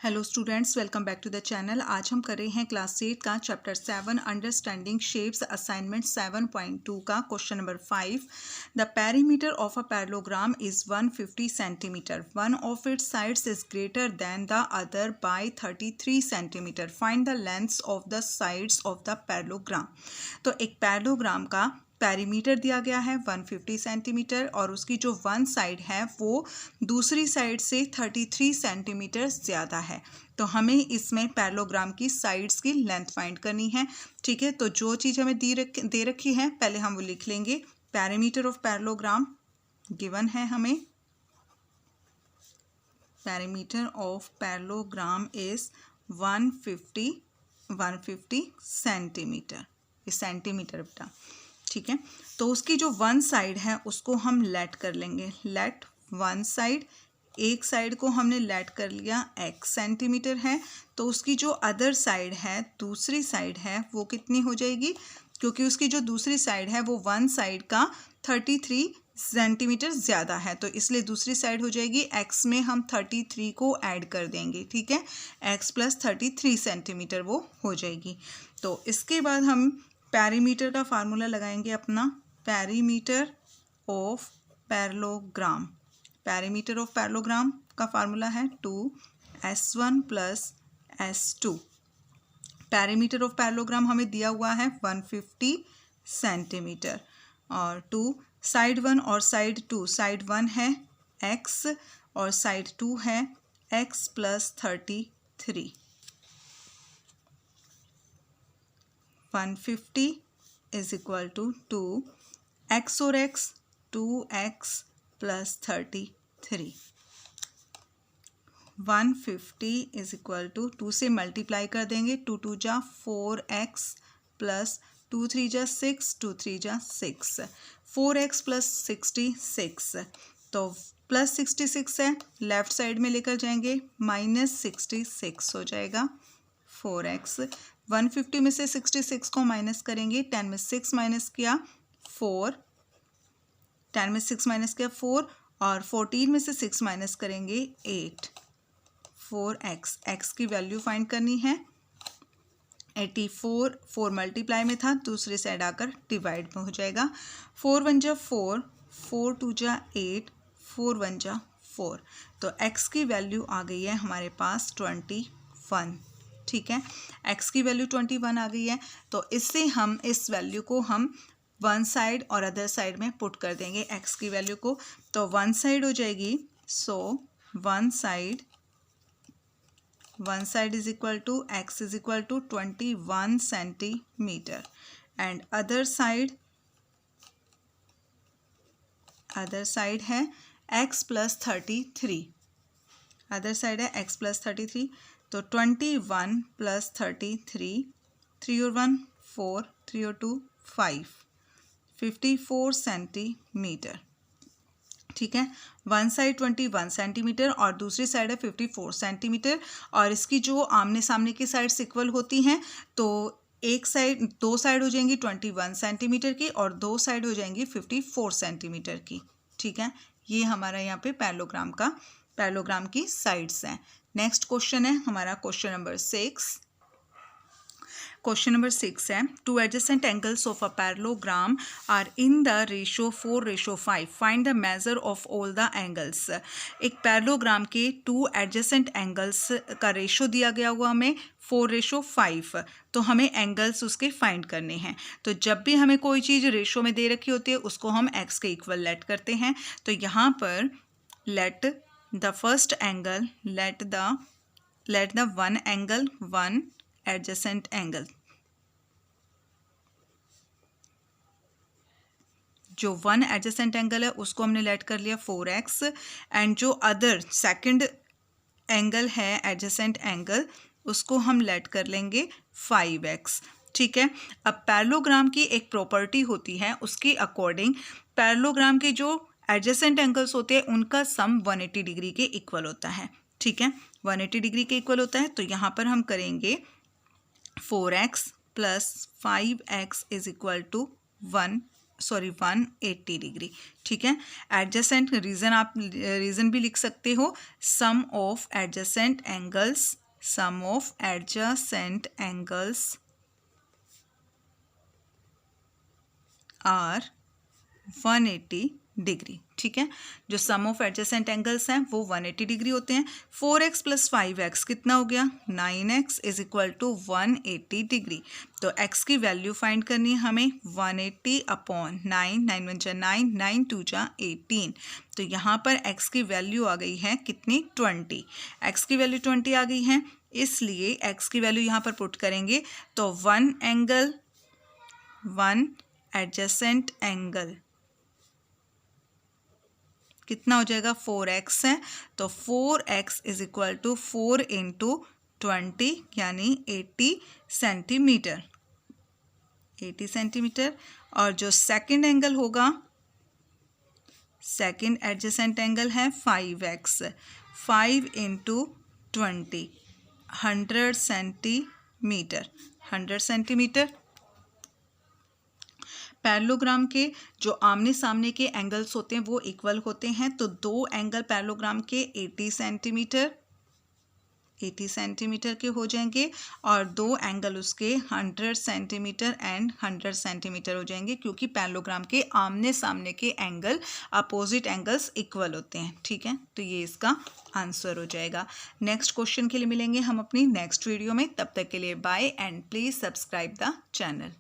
Hello students, welcome back to the channel. आज हम कर रहे हैं क्लास 8 का चैप्टर 7 अंडरस्टैंडिंग शेप्स असाइनमेंट 7.2 का question number 5। The perimeter of a parallelogram is 150 centimetre. One of its sides is greater than the other by 33 centimetre. Find the lengths of the sides of the parallelogram. तो एक parallelogram का perimeter दिया गया है 150 centimetre और उसकी जो one side है वो दूसरी साइड से 33 सेंटीमीटर ज़्यादा है। तो हमें इसमें पैरेललोग्राम की साइड्स की लेंथ फाइंड करनी है। ठीक है, तो जो चीज़ हमें दे रखी है पहले हम वो लिख लेंगे। पेरीमीटर ऑफ पैरेललोग्राम गिवन है हमें। Perimeter of parallelogram is 150 centimetre. ये सेंटीमीटर बेटा, ठीक है। तो उसकी जो वन साइड है उसको हम लेट कर लेंगे। लेट वन साइड, एक साइड को हमने लेट कर लिया x सेंटीमीटर है, तो उसकी जो अदर साइड है, दूसरी साइड है, वो कितनी हो जाएगी? क्योंकि उसकी जो दूसरी साइड है वो वन साइड का 33 सेंटीमीटर ज़्यादा है, तो इसलिए दूसरी साइड हो जाएगी x में हम 33 को ऐड कर देंगे। ठीक है, x प्लस 33 सेंटीमीटर वो हो जाएगी। तो इसके बाद हम पेरीमीटर का फार्मूला लगाएंगे अपना। Perimeter of parallelogram, perimeter of parallelogram का फार्मूला है 2s1 plus s2। Perimeter of parallelogram हमें दिया हुआ है 150 सेंटीमीटर और 2 साइड 1 और साइड 2। साइड 1 है x और साइड 2 है x plus 33। 150 is equal to 2x और x 2x plus 33। 150 is equal to 2 से मल्टीप्लाई कर देंगे। 2 2 जा 4x प्लस 2 3 जा 6, 2 3 जा 6, 4x प्लस 66। तो प्लस 66 है, लेफ्ट साइड में लेकर जाएंगे, माइनस 66 हो जाएगा 4x। 150 में से 66 को माइनस करेंगे, 10 में 6 माइनस किया 4, 10 में 6 माइनस किया 4 और 14 में से 6 माइनस करेंगे 8। 4x, x की वैल्यू फाइंड करनी है। 84, 4 मल्टीप्लाई में था, दूसरी साइड आकर डिवाइड में हो जाएगा। 4 1 जा 4, 4 2 जा 8, 4 1 जा 4। तो x की वैल्यू आ गई है हमारे पास 21। ठीक है, x की वैल्यू 21 आ गई है। तो इससे हम इस वैल्यू को हम वन साइड और अदर साइड में पुट कर देंगे x की वैल्यू को। तो वन साइड हो जाएगी, so one side is equal to x is equal to 21 centimetre and other side है x प्लस 33। अदर साइड है x प्लस 33, तो 21 प्लस 33, 3 और 1 4, 3 और 2 5, 54 सेंटीमीटर। ठीक है, वन साइड 21 सेंटीमीटर और दूसरी साइड है 54 सेंटीमीटर। और इसकी जो आमने सामने की साइड्स इक्वल होती हैं, तो एक साइड, दो साइड हो जाएंगी 21 सेंटीमीटर की और दो साइड हो जाएंगी 54 सेंटीमीटर की। ठीक है, ये हमारा यहाँ पे पैरेललोग्राम की साइड्स हैं। नेक्स्ट क्वेश्चन है हमारा क्वेश्चन नंबर 6। क्वेश्चन नंबर 6 है, two adjacent angles of a parallelogram are in the ratio 4:5। Find the measure of all the angles. एक पैरेललोग्राम के टू एडजेसेंट एंगल्स का रेशो दिया गया हुआ हमें 4:5। तो हमें एंगल्स उसके फाइंड करने हैं। तो जब भी हमें कोई चीज़ रेशो में दे रखी होती है उसको हम x के इक्वल लेट करते हैं। तो यहाँ पर let the first angle, let the one angle, one adjacent angle, जो वन एडजेसेंट एंगल है उसको हमने लेट कर लिया 4x एंड जो अदर सेकंड एंगल है एडजेसेंट एंगल उसको हम लेट कर लेंगे 5x। ठीक है, अब पैरेललोग्राम की एक प्रॉपर्टी होती है, उसके अकॉर्डिंग पैरेललोग्राम के जो एडजेसेंट एंगल्स होते हैं उनका सम 180 डिग्री के इक्वल होता है। ठीक है, 180 डिग्री के इक्वल होता है। तो यहाँ पर हम करेंगे 4x plus 5x is equal to 180। 180 degree. ठीक है, एडजेसेंट रीजन आप रीजन भी लिख सकते हो, sum of adjacent angles, sum of adjacent angles are 180 degree. ठीक है, जो सम ऑफ एडजेसेंट एंगल्स हैं वो 180 डिग्री होते हैं। 4x + 5x कितना हो गया? 9x is equal to 180 degree. तो x की वैल्यू फाइंड करनी है हमें, 180 अपॉन 9, 9 1 जा 9, 9 2 जा 18। तो यहाँ पर x की वैल्यू आ गई है कितनी? 20। x की वैल्यू 20 आ गई है, इसलिए x की वैल्यू यहाँ पर पुट करेंगे तो 1 एडजेसेंट एंगल कितना हो जाएगा? 4x है, तो 4x इज इक्वल टू 4 × 20 यानी 80 सेंटीमीटर, 80 सेंटीमीटर। और जो सेकंड एंगल होगा, सेकंड एडजेसेंट एंगल है 5x, 5 × 20 100 सेंटीमीटर, 100 सेंटीमीटर। पैरेललोग्राम के जो आमने सामने के एंगल्स होते हैं वो इक्वल होते हैं, तो दो एंगल पैरेललोग्राम के 80 सेंटीमीटर के हो जाएंगे और दो एंगल उसके 100 सेंटीमीटर एंड 100 सेंटीमीटर हो जाएंगे, क्योंकि पैरेललोग्राम के आमने सामने के एंगल अपोजिट एंगल्स इक्वल होते हैं। ठीक है, तो ये इसका आंसर हो जाएगा। नेक्स्ट क्वेश्चन के लिए मिलेंगे हम अपनी नेक्स्ट वीडियो में, तब तक के लिए bye and please subscribe the channel.